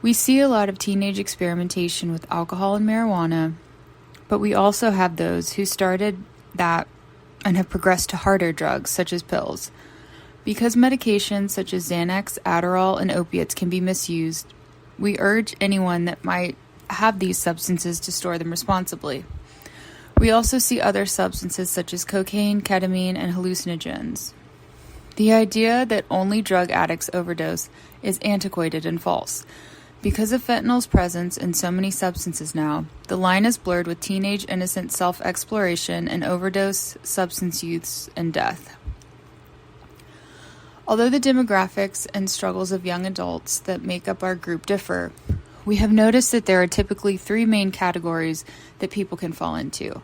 We see a lot of teenage experimentation with alcohol and marijuana, but we also have those who started that and have progressed to harder drugs, such as pills. Because medications such as Xanax, Adderall, and opiates can be misused, we urge anyone that might have these substances to store them responsibly. We also see other substances such as cocaine, ketamine, and hallucinogens. The idea that only drug addicts overdose is antiquated and false. Because of fentanyl's presence in so many substances now, the line is blurred with teenage innocent self-exploration and overdose, substance use, and death. Although the demographics and struggles of young adults that make up our group differ, we have noticed that there are typically three main categories that people can fall into.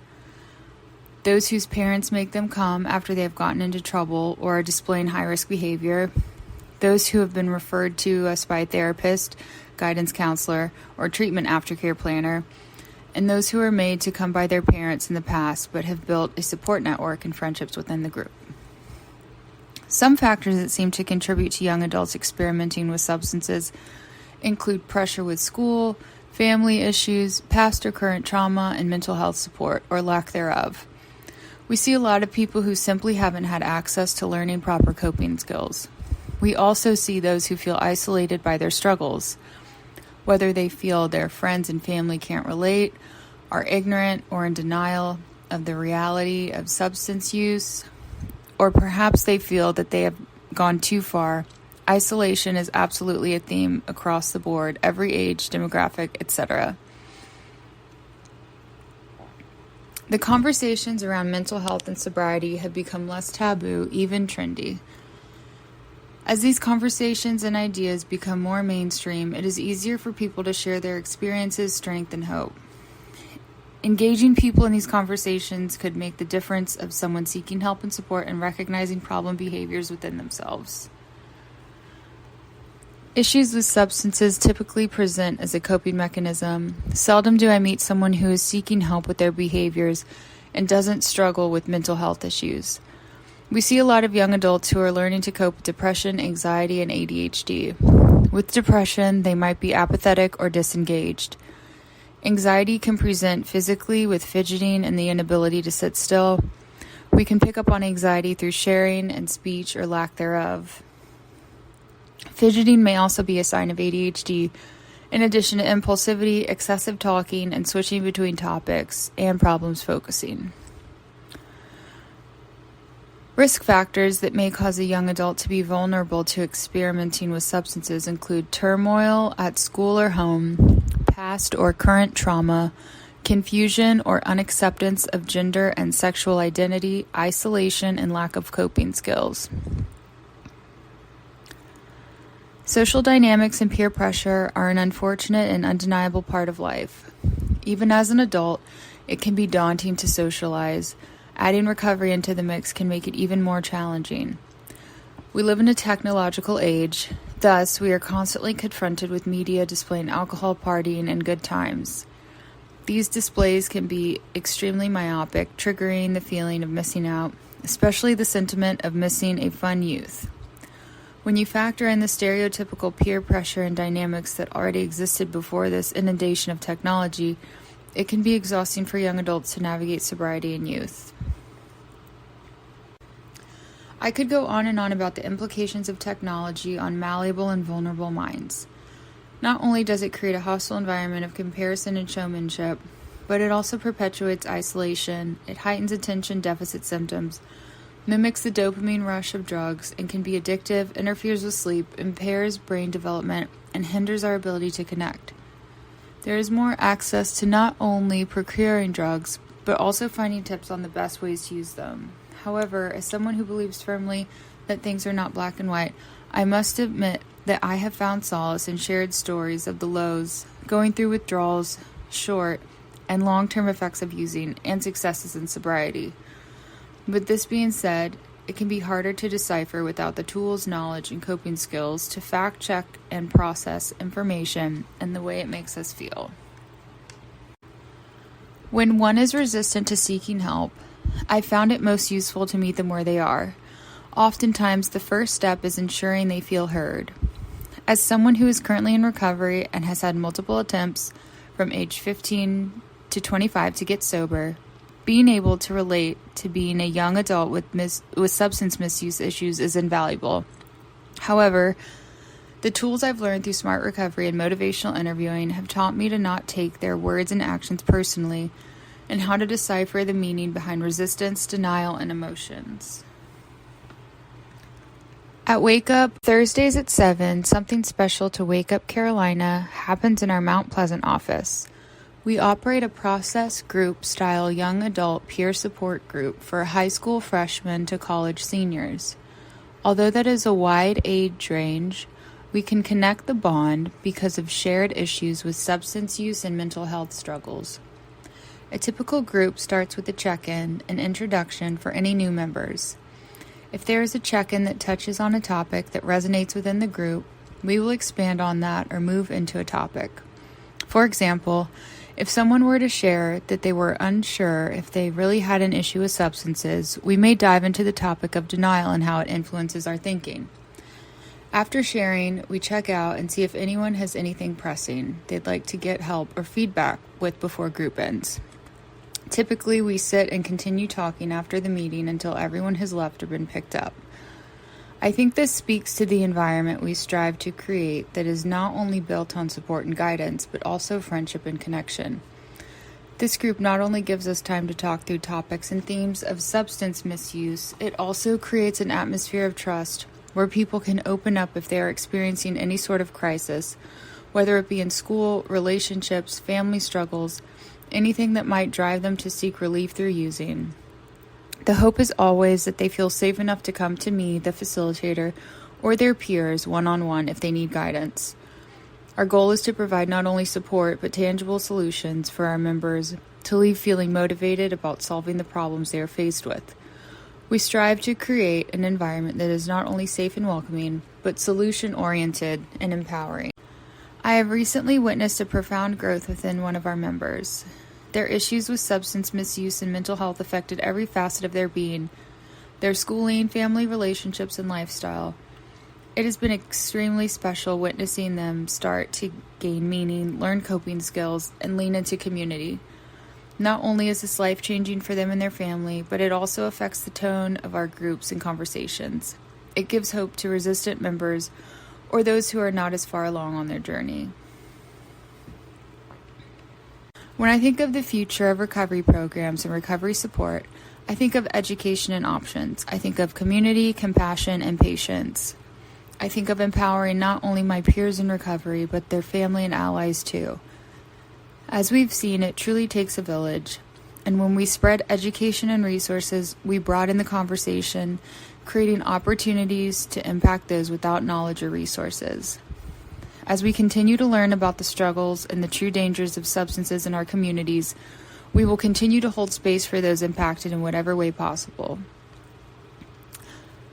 Those whose parents make them come after they have gotten into trouble or are displaying high-risk behavior, those who have been referred to us by a therapist, guidance counselor, or treatment aftercare planner, and those who are made to come by their parents in the past but have built a support network and friendships within the group. Some factors that seem to contribute to young adults experimenting with substances include pressure with school, family issues, past or current trauma, and mental health support, or lack thereof. We see a lot of people who simply haven't had access to learning proper coping skills. We also see those who feel isolated by their struggles, whether they feel their friends and family can't relate, are ignorant or in denial of the reality of substance use, or perhaps they feel that they have gone too far. Isolation is absolutely a theme across the board, every age, demographic, etc. The conversations around mental health and sobriety have become less taboo, even trendy. As these conversations and ideas become more mainstream, it is easier for people to share their experiences, strength, and hope. Engaging people in these conversations could make the difference of someone seeking help and support and recognizing problem behaviors within themselves. Issues with substances typically present as a coping mechanism. Seldom do I meet someone who is seeking help with their behaviors and doesn't struggle with mental health issues. We see a lot of young adults who are learning to cope with depression, anxiety, and ADHD. With depression, they might be apathetic or disengaged. Anxiety can present physically with fidgeting and the inability to sit still. We can pick up on anxiety through sharing and speech or lack thereof. Fidgeting may also be a sign of ADHD, in addition to impulsivity, excessive talking, and switching between topics, and problems focusing. Risk factors that may cause a young adult to be vulnerable to experimenting with substances include turmoil at school or home, past or current trauma, confusion or unacceptance of gender and sexual identity, isolation, and lack of coping skills. Social dynamics and peer pressure are an unfortunate and undeniable part of life. Even as an adult, it can be daunting to socialize. Adding recovery into the mix can make it even more challenging. We live in a technological age, thus we are constantly confronted with media displaying alcohol, partying, and good times. These displays can be extremely myopic, triggering the feeling of missing out, especially the sentiment of missing a fun youth. When you factor in the stereotypical peer pressure and dynamics that already existed before this inundation of technology, it can be exhausting for young adults to navigate sobriety in youth. I could go on and on about the implications of technology on malleable and vulnerable minds. Not only does it create a hostile environment of comparison and showmanship, but it also perpetuates isolation, it heightens attention deficit symptoms, mimics the dopamine rush of drugs, and can be addictive, interferes with sleep, impairs brain development, and hinders our ability to connect. There is more access to not only procuring drugs, but also finding tips on the best ways to use them. However, as someone who believes firmly that things are not black and white, I must admit that I have found solace in shared stories of the lows, going through withdrawals, short and long-term effects of using, and successes in sobriety. With this being said, it can be harder to decipher without the tools, knowledge, and coping skills to fact-check and process information and the way it makes us feel. When one is resistant to seeking help, I found it most useful to meet them where they are. Oftentimes, the first step is ensuring they feel heard. As someone who is currently in recovery and has had multiple attempts from age 15 to 25 to get sober, being able to relate to being a young adult with substance misuse issues is invaluable. However, the tools I've learned through Smart Recovery and motivational interviewing have taught me to not take their words and actions personally, and how to decipher the meaning behind resistance, denial, and emotions. At Wake Up, Thursdays at 7, something special to WakeUp Carolina happens in our Mount Pleasant office. We operate a process group-style young adult peer support group for high school freshmen to college seniors. Although that is a wide age range, we can connect the bond because of shared issues with substance use and mental health struggles. A typical group starts with a check-in, an introduction for any new members. If there is a check-in that touches on a topic that resonates within the group, we will expand on that or move into a topic. For example, if someone were to share that they were unsure if they really had an issue with substances, we may dive into the topic of denial and how it influences our thinking. After sharing, we check out and see if anyone has anything pressing they'd like to get help or feedback with before group ends. Typically, we sit and continue talking after the meeting until everyone has left or been picked up. I think this speaks to the environment we strive to create that is not only built on support and guidance, but also friendship and connection. This group not only gives us time to talk through topics and themes of substance misuse, it also creates an atmosphere of trust where people can open up if they are experiencing any sort of crisis, whether it be in school, relationships, family struggles, anything that might drive them to seek relief through using. The hope is always that they feel safe enough to come to me, the facilitator, or their peers one-on-one if they need guidance. Our goal is to provide not only support, but tangible solutions for our members to leave feeling motivated about solving the problems they are faced with. We strive to create an environment that is not only safe and welcoming, but solution-oriented and empowering. I have recently witnessed a profound growth within one of our members. Their issues with substance misuse and mental health affected every facet of their being, their schooling, family relationships, and lifestyle. It has been extremely special witnessing them start to gain meaning, learn coping skills, and lean into community. Not only is this life-changing for them and their family, but it also affects the tone of our groups and conversations. It gives hope to resistant members or those who are not as far along on their journey. When I think of the future of recovery programs and recovery support, I think of education and options. I think of community, compassion, and patience. I think of empowering not only my peers in recovery, but their family and allies too. As we've seen, it truly takes a village. And when we spread education and resources, we broaden the conversation, creating opportunities to impact those without knowledge or resources. As we continue to learn about the struggles and the true dangers of substances in our communities, we will continue to hold space for those impacted in whatever way possible.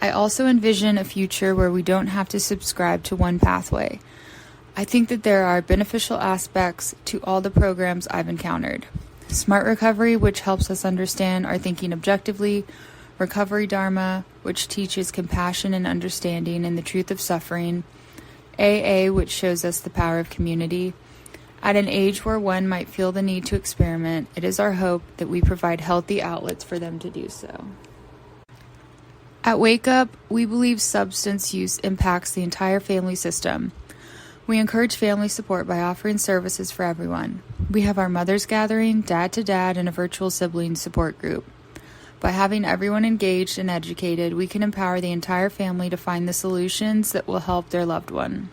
I also envision a future where we don't have to subscribe to one pathway. I think that there are beneficial aspects to all the programs I've encountered. Smart Recovery, which helps us understand our thinking objectively, Recovery Dharma, which teaches compassion and understanding and the truth of suffering, AA, which shows us the power of community. At an age where one might feel the need to experiment, it is our hope that we provide healthy outlets for them to do so. At Wake Up, we believe substance use impacts the entire family system. We encourage family support by offering services for everyone. We have our Mother's Gathering, Dad to Dad, and a virtual sibling support group. By having everyone engaged and educated, we can empower the entire family to find the solutions that will help their loved one.